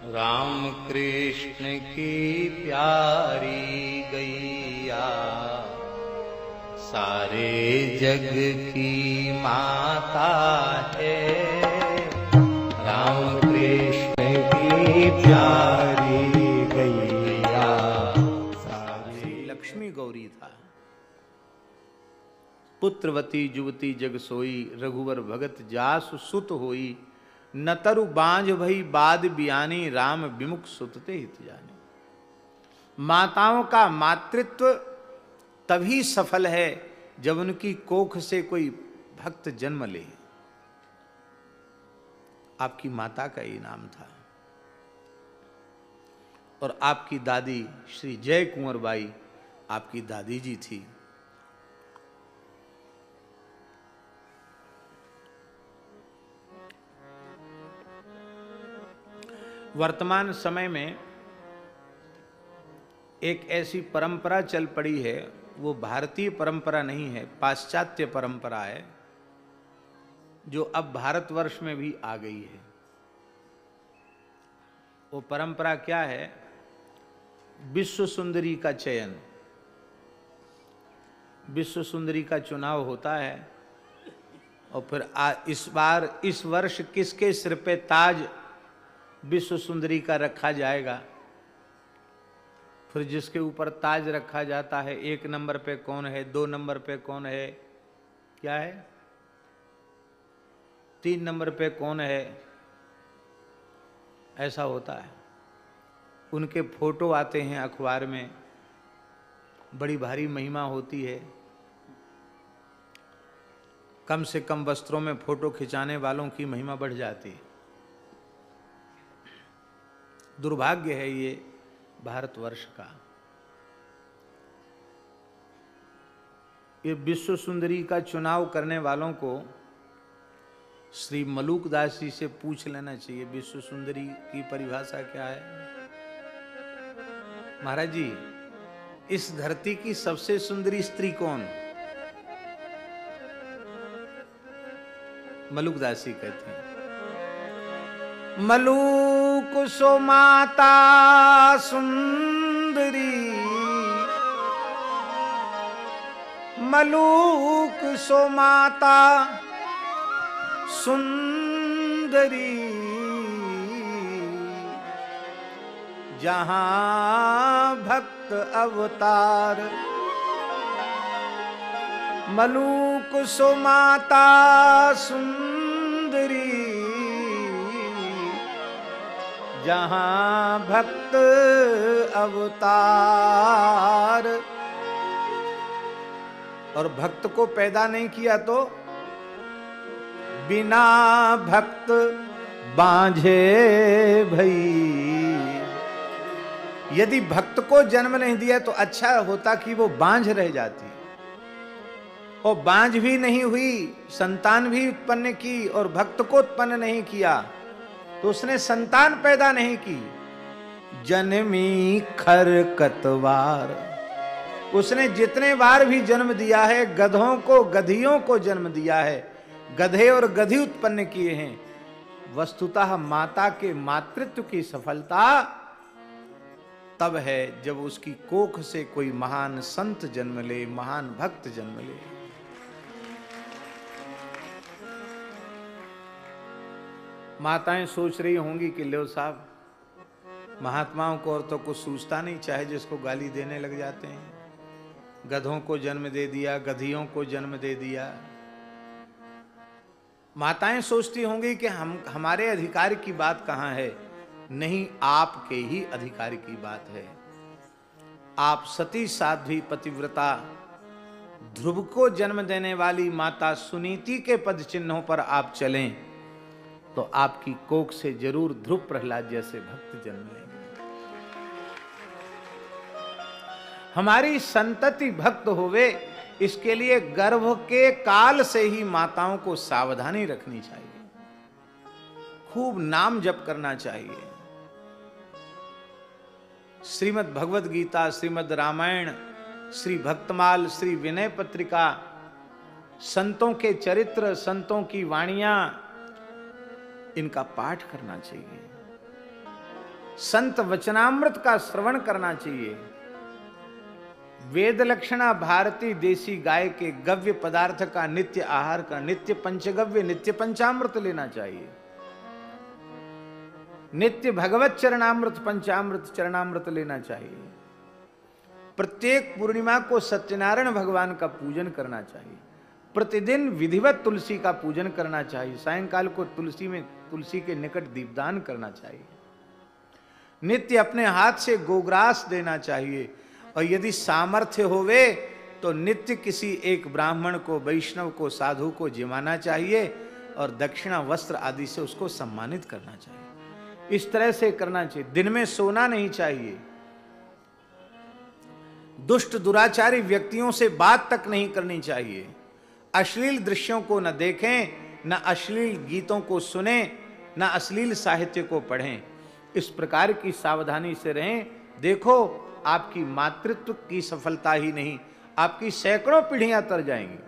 राम कृष्ण की प्यारी गैया सारे जग की माता है। राम कृष्ण की प्यारी गैया सारे। लक्ष्मी गौरी था। पुत्रवती जुवती जग सोई, रघुवर भगत जासु सुत होई। न तरु बांझ भई बाद बियानी, राम विमुख सुतते हित जाने। माताओं का मातृत्व तभी सफल है जब उनकी कोख से कोई भक्त जन्म ले। आपकी माता का ये नाम था। और आपकी दादी श्री जय कुंवर बाई आपकी दादी जी थी। वर्तमान समय में एक ऐसी परंपरा चल पड़ी है, वो भारतीय परंपरा नहीं है, पाश्चात्य परंपरा है, जो अब भारतवर्ष में भी आ गई है। वो परंपरा क्या है? विश्व सुंदरी का चयन। विश्व सुंदरी का चुनाव होता है और फिर इस वर्ष किसके सिर पे ताज विश्व सुंदरी का रखा जाएगा। फिर जिसके ऊपर ताज रखा जाता है, 1 नंबर पे कौन है, 2 नंबर पे कौन है, क्या है, 3 नंबर पे कौन है, ऐसा होता है। उनके फोटो आते हैं अखबार में, बड़ी भारी महिमा होती है। कम से कम वस्त्रों में फोटो खिंचाने वालों की महिमा बढ़ जाती है। दुर्भाग्य है ये भारतवर्ष का। ये विश्व सुंदरी का चुनाव करने वालों को श्री मलूकदास जी से पूछ लेना चाहिए, विश्व सुंदरी की परिभाषा क्या है। महाराज जी, इस धरती की सबसे सुंदरी स्त्री कौन? मलूकदास जी कहते हैं, मलूक सो माता सुंदरी, मलूक सो माता सुंदरी, जहां भक्त अवतार। मलूक सो माता सुंदरी, जहां भक्त अवतार। और भक्त को पैदा नहीं किया तो बिना भक्त बांझे भई। यदि भक्त को जन्म नहीं दिया तो अच्छा होता कि वो बांझ रह जाती। और बांझ भी नहीं हुई, संतान भी उत्पन्न की और भक्त को उत्पन्न नहीं किया तो उसने संतान पैदा नहीं की। जन्मी खरकतवार, उसने जितने बार भी जन्म दिया है, गधों को गधियों को जन्म दिया है, गधे और गधी उत्पन्न किए हैं। वस्तुतः माता के मातृत्व की सफलता तब है जब उसकी कोख से कोई महान संत जन्म ले, महान भक्त जन्म ले। माताएं सोच रही होंगी कि लो साहब, महात्माओं को और तो कुछ सूझता नहीं, चाहे जिसको गाली देने लग जाते हैं। गधों को जन्म दे दिया, गधियों को जन्म दे दिया। माताएं सोचती होंगी कि हमारे अधिकार की बात कहां है। नहीं, आपके ही अधिकार की बात है। आप सती साध्वी पतिव्रता ध्रुव को जन्म देने वाली माता सुनीति के पद चिन्हों पर आप चलें तो आपकी कोख से जरूर ध्रुव प्रहलाद जैसे भक्त जन्म लेंगे। हमारी संतति भक्त होवे, इसके लिए गर्भ के काल से ही माताओं को सावधानी रखनी चाहिए, खूब नाम जप करना चाहिए। श्रीमद् भगवद गीता, श्रीमद् रामायण, श्री भक्तमाल, श्री विनय पत्रिका, संतों के चरित्र, संतों की वाणियां, इनका पाठ करना चाहिए। संत वचनामृत का श्रवण करना चाहिए। वेद लक्षणा भारती देसी गाय के गव्य पदार्थ का, नित्य आहार का, नित्य पंचगव्य, नित्य पंचामृत लेना चाहिए। नित्य भगवत चरणामृत, पंचामृत, चरणामृत लेना चाहिए। प्रत्येक पूर्णिमा को सत्यनारायण भगवान का पूजन करना चाहिए। प्रतिदिन विधिवत तुलसी का पूजन करना चाहिए। सायंकाल को तुलसी के निकट दीपदान करना चाहिए। नित्य अपने हाथ से गोग्रास देना चाहिए। और यदि सामर्थ्य होवे तो नित्य किसी एक ब्राह्मण को, वैष्णव को, साधु को जिमाना चाहिए और दक्षिणा, वस्त्र आदि से उसको सम्मानित करना चाहिए। इस तरह से करना चाहिए। दिन में सोना नहीं चाहिए। दुष्ट दुराचारी व्यक्तियों से बात तक नहीं करनी चाहिए। अश्लील दृश्यों को न देखें, न अश्लील गीतों को सुने, न अश्लील साहित्य को पढ़ें। इस प्रकार की सावधानी से रहें। देखो, आपकी मातृत्व की सफलता ही नहीं, आपकी सैकड़ों पीढ़ियां तर जाएंगी।